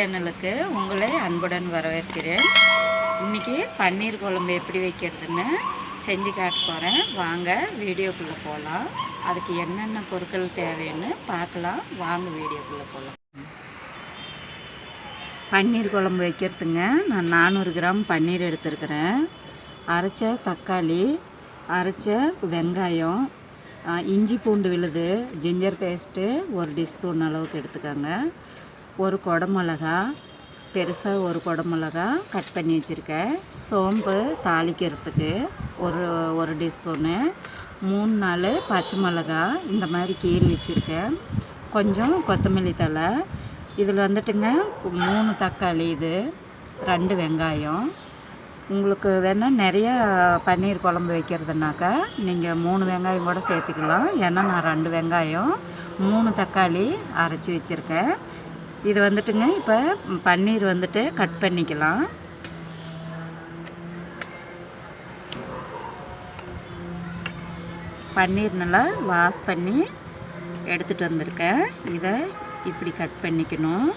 சேனலுக்கு உங்களை அன்புடன் வரவேற்கிறேன். இன்றைக்கி பன்னீர் குழம்பு எப்படி வைக்கிறதுன்னு செஞ்சு காட்ட போகிறேன். வாங்க வீடியோக்குள்ளே போகலாம். அதுக்கு என்னென்ன பொருட்கள் தேவைன்னு பார்க்கலாம். வாங்க வீடியோக்குள்ளே போகலாம். பன்னீர் குழம்பு வைக்கிறதுங்க நான் 400 கிராம் பன்னீர் எடுத்துருக்கிறேன். அரைச்ச தக்காளி, அரைச்ச வெங்காயம், இஞ்சி பூண்டு விழுது, ஜிஞ்சர் பேஸ்ட்டு 1 டீஸ்பூன் அளவுக்கு எடுத்துக்கோங்க. ஒரு குடமிளகா, பெருசாக ஒரு குடமிளகா கட் பண்ணி வச்சுருக்கேன். சோம்பு தாளிக்கிறதுக்கு ஒரு டீஸ்பூனு, 3-4 பச்சை மிளகா இந்த மாதிரி கீறி வச்சுருக்கேன். கொஞ்சம் கொத்தமல்லி தழை. இதில் வந்துட்டுங்க 3 தக்காளி, இது 2 வெங்காயம். உங்களுக்கு வேணால் நிறையா பன்னீர் குழம்பு வைக்கிறதுனாக்கா நீங்கள் 3 வெங்காயம் கூட சேர்த்துக்கலாம். ஏன்னா நான் 2 வெங்காயம் 3 தக்காளி அரைச்சி வச்சுருக்கேன். இது வந்துட்டுங்க இப்போ பன்னீர் வந்துட்டு கட் பண்ணிக்கலாம். பன்னீர் நல்லா வாஷ் பண்ணி எடுத்துகிட்டு வந்திருக்கேன். இதை இப்படி கட் பண்ணிக்கணும்.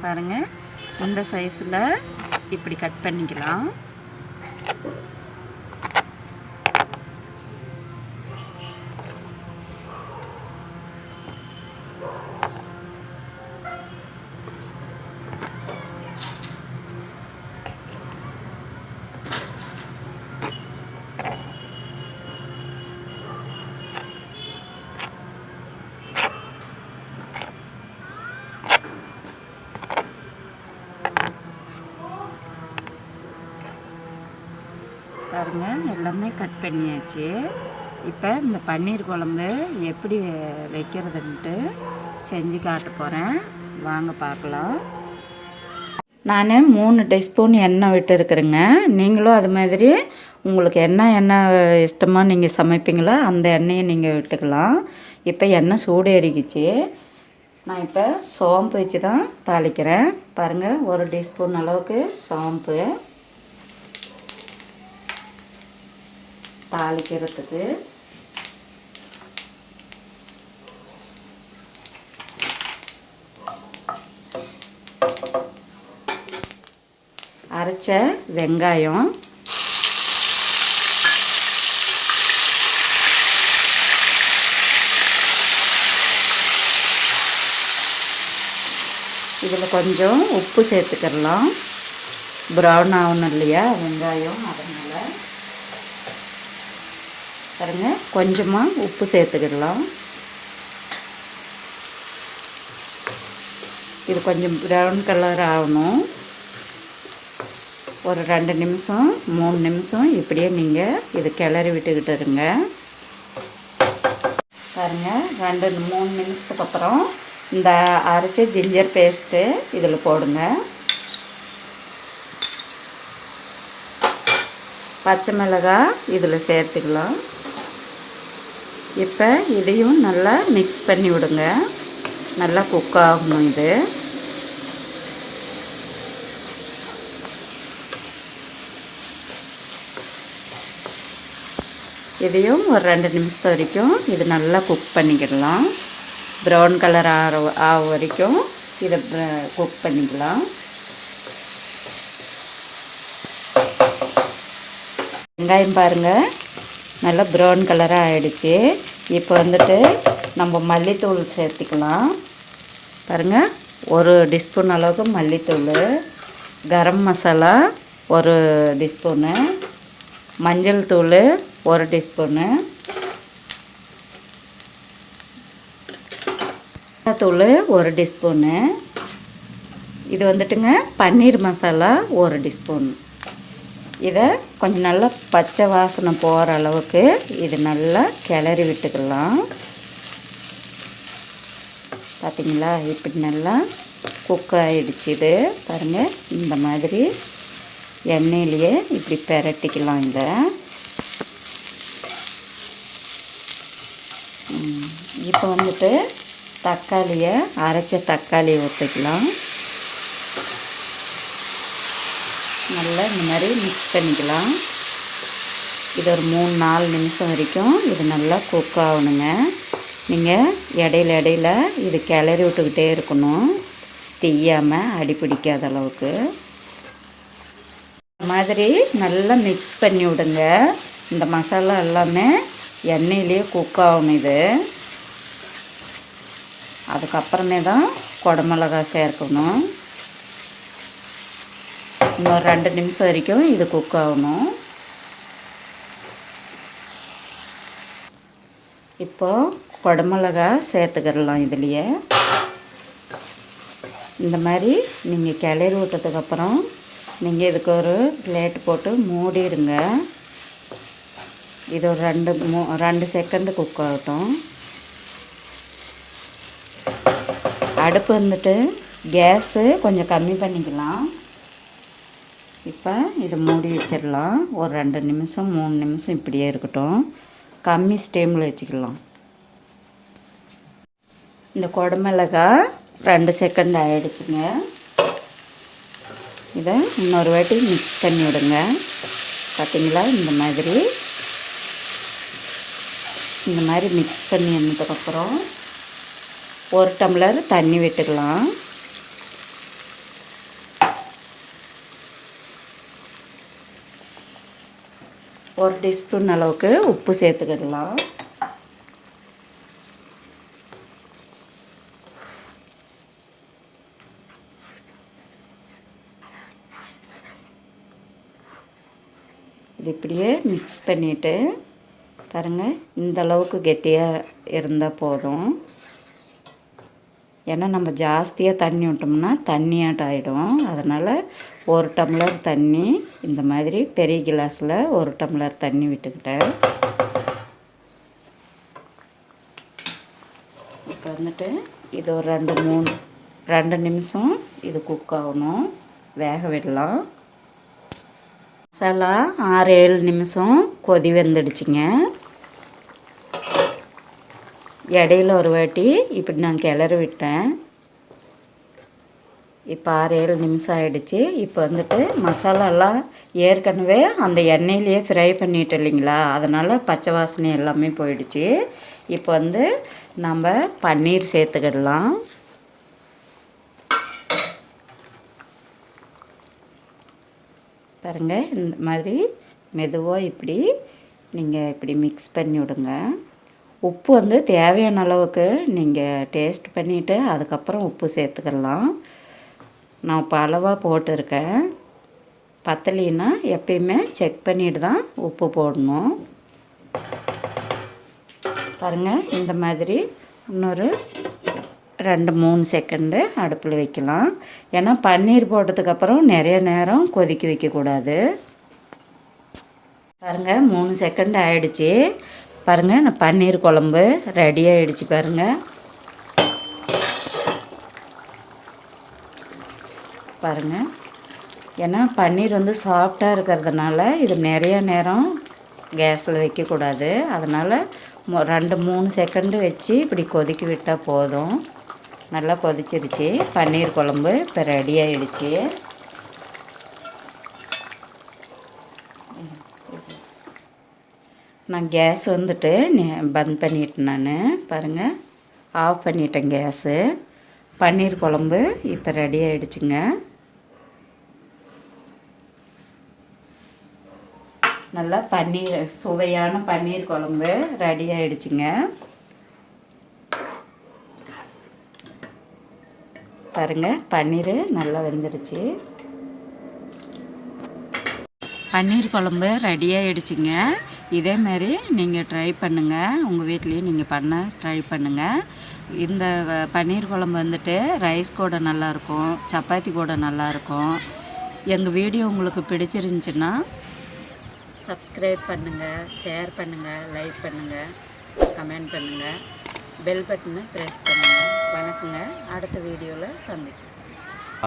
பாருங்கள், இந்த சைஸில் இப்படி கட் பண்ணிக்கலாம். பாருங்கள், எல்லாமே கட் பண்ணியாச்சு. இப்போ இந்த பன்னீர் குழம்பு எப்படி வைக்கிறதுன்ட்டு செஞ்சு காட்ட போகிறேன். வாங்க பார்க்கலாம். நான் 3 டீஸ்பூன் எண்ணெய் விட்டுருக்குறேங்க. நீங்களும் அது மாதிரி உங்களுக்கு எண்ணெய் இஷ்டமாக நீங்கள் சமைப்பீங்களோ அந்த எண்ணெயை நீங்கள் விட்டுக்கலாம். இப்போ எண்ணெய் சூடு ஏறிக்கிச்சு. நான் இப்போ சோம்பு வச்சு தான் தாளிக்கிறேன். பாருங்கள், 1 டீஸ்பூன் அளவுக்கு சோம்பு தாளிக்கிறதுக்கு. அரைச்ச வெங்காயம், இதில் கொஞ்சம் உப்பு சேர்த்துக்கிடலாம். ப்ரௌன் ஆகணும் இல்லையா வெங்காயம், அதனால் பாருங்க கொஞ்சமாக உப்பு சேர்த்துக்கிடலாம். இது கொஞ்சம் ப்ரௌன் கலர் ஆகணும். ஒரு 2 நிமிஷம் 3 நிமிஷம் இப்படியே நீங்கள் இது கிளறி விட்டுக்கிட்டு இருங்க. பாருங்கள், 2-3 நிமிஷத்துக்கு அப்புறம் இந்த அரைச்ச ஜிஞ்சர் பேஸ்ட்டு இதில் போடுங்க. பச்சை மிளகாய் இதில் சேர்த்துக்கலாம். இப்போ இதையும் நல்லா மிக்ஸ் பண்ணி விடுங்க. நல்லா குக் ஆகணும். இது இதையும் ஒரு 2 நிமிஷத்து வரைக்கும் இது நல்லா குக் பண்ணிக்கிடலாம். ப்ரௌன் கலர் ஆக வரைக்கும் இதை குக் பண்ணிக்கலாம். வெங்காயம் பாருங்கள் நல்லா ப்ரௌன் கலராக ஆகிடுச்சு. இப்போ வந்துட்டு நம்ம மல்லித்தூள் சேர்த்துக்கலாம். பாருங்கள், 1 டீஸ்பூன் அளவுக்கு மல்லித்தூள், கரம் மசாலா 1 டீஸ்பூனு, மஞ்சள் தூள் 1 டீஸ்பூனு, தூள் 1 டீஸ்பூனு. இது வந்துட்டுங்க பன்னீர் மசாலா 1 டீஸ்பூன். இதை கொஞ்சம் நல்லா பச்சை வாசனை போகிற அளவுக்கு இது நல்லா கிளறி விட்டுக்கலாம். பார்த்திங்களா, இப்படி நல்லா குக் ஆகிடுச்சு. இது பாருங்கள், இந்த மாதிரி எண்ணெயிலேயே இப்படி பெரட்டிக்கலாம். இதை இப்போ வந்துட்டு தக்காளியை அரைச்ச தக்காளியை ஊற்றிக்கலாம். நல்லா இந்த மாதிரி மிக்ஸ் பண்ணிக்கலாம். இது ஒரு 3-4 நிமிஷம் வரைக்கும் இது நல்லா குக் ஆகணுங்க. நீங்கள் இடையில இது கிளறி விட்டுக்கிட்டே இருக்கணும், தீயாமல் அடி பிடிக்காத அளவுக்கு. இந்த மாதிரி நல்லா மிக்ஸ் பண்ணி விடுங்க. இந்த மசாலா எல்லாமே எண்ணெயிலே குக் ஆகணும். இது அதுக்கப்புறமே தான் குடமிளகா சேர்க்கணும். இன்னொரு 2 நிமிஷம் வரைக்கும் இது குக் ஆகணும். இப்போ குடமிளகா சேர்த்துக்கிடலாம். இதுலேயே இந்த மாதிரி நீங்கள் கிளறி விட்டதுக்கப்புறம் நீங்கள் இதுக்கு ஒரு பிளேட் போட்டு மூடிடுங்க. இது ஒரு 2 செகண்டு குக் ஆகட்டும். அடுப்பு வந்துட்டு கேஸு கொஞ்சம் கம்மி பண்ணிக்கலாம். இப்போ இதை மூடி வச்சிடலாம். ஒரு 2 நிமிஷம் 3 நிமிஷம் இப்படியே இருக்கட்டும். கம்மி ஸ்டீமில் வச்சுக்கலாம். இந்த குடமிளகா 2 செகண்ட் ஆகிடுச்சுங்க. இதை இன்னொரு வாட்டி மிக்ஸ் பண்ணி விடுங்க. பார்த்திங்களா, இந்த மாதிரி மிக்ஸ் பண்ணி வந்ததுக்கப்புறம் 1 டம்ளர் தண்ணி விட்டுக்கலாம். ஒரு டீஸ்பூன் அளவுக்கு உப்பு சேர்த்துக்கிடலாம். இது இப்படியே மிக்ஸ் பண்ணிவிட்டு பாருங்கள், இந்த அளவுக்கு கெட்டியாக இருந்தால் போதும். ஏன்னா நம்ம ஜாஸ்தியாக தண்ணி விட்டோம்னா தண்ணியாட்டம் ஆகிடும். அதனால் 1 டம்ளர் தண்ணி, இந்த மாதிரி பெரிய கிளாஸில் 1 டம்ளர் தண்ணி விட்டுக்கிட்டேன். இப்போ வந்துட்டு இது ஒரு 2 நிமிஷம் இது குக் ஆகணும், வேக விடலாம். மசாலா 6-7 நிமிஷம் கொதி வந்துடுச்சுங்க. இடையில ஒரு வாட்டி இப்படி நான் கிளறி விட்டேன். இப்போ 6-7 நிமிஷம் ஆகிடுச்சு. இப்போ வந்துட்டு மசாலாலாம் ஏற்கனவே அந்த எண்ணெயிலேயே ஃப்ரை பண்ணிட்டோம் இல்லைங்களா, அதனால் பச்சை வாசனை எல்லாமே போயிடுச்சு. இப்போ வந்து நம்ம பன்னீர் சேர்த்துக்கிடலாம். பாருங்கள், இந்த மாதிரி மெதுவாக இப்படி நீங்கள் இப்படி மிக்ஸ் பண்ணி விடுங்க. உப்பு வந்து தேவையான அளவுக்கு நீங்கள் டேஸ்ட் பண்ணிவிட்டு அதுக்கப்புறம் உப்பு சேர்த்துக்கலாம். நான் இப்போ அளவாக போட்டிருக்கேன். பத்தலைன்னா எப்பயுமே செக் பண்ணிவிட்டு தான் உப்பு போடணும். பாருங்கள், இந்த மாதிரி இன்னொரு 2-3 செகண்டு அடுப்பில் வைக்கலாம். ஏன்னா பன்னீர் போட்டதுக்கப்புறம் நிறைய நேரம் கொதிக்க வைக்கக்கூடாது. பாருங்கள், 3 செகண்ட் ஆகிடுச்சி. பாருங்கள், நான் பன்னீர் குழம்பு ரெடி ஆகிடுச்சு. பாருங்கள், ஏன்னா பன்னீர் வந்து சாஃப்டாக இருக்கிறதுனால இது நிறைய நேரம் கேஸில் வைக்கக்கூடாது. அதனால் 2-3 செகண்டு வச்சு இப்படி கொதிக்க விட்டால் போதும். நல்லா கொதிச்சிருச்சு. பன்னீர் குழம்பு இப்போ ரெடி ஆகிடுச்சு. நான் கேஸ் வந்துட்டு பந்த் பண்ணிட்டேன். நான் பாருங்கள், ஆஃப் பண்ணிட்டேன் கேஸு. பன்னீர் குழம்பு இப்போ ரெடி ஆகிடுச்சுங்க. நல்லா சுவையான பன்னீர் குழம்பு ரெடி ஆகிடுச்சுங்க. பாருங்கள், பன்னீர் நல்லா வெந்துருச்சு. பன்னீர் குழம்பு ரெடி ஆகிடுச்சுங்க. இதேமாரி நீங்கள் ட்ரை பண்ணுங்கள், உங்கள் வீட்லேயும் நீங்கள் ட்ரை பண்ணுங்கள். இந்த பன்னீர் குழம்பு வந்துட்டு ரைஸ் கூட நல்லாயிருக்கும், சப்பாத்தி கூட நல்லாயிருக்கும். எங்கள் வீடியோ உங்களுக்கு பிடிச்சிருந்துச்சின்னா சப்ஸ்கிரைப் பண்ணுங்கள், ஷேர் பண்ணுங்கள், லைக் பண்ணுங்கள், கமெண்ட் பண்ணுங்கள், பெல் பட்டனை ப்ரெஸ் பண்ணுங்கள். வணக்கங்க. அடுத்த வீடியோவில் சந்திப்போம்.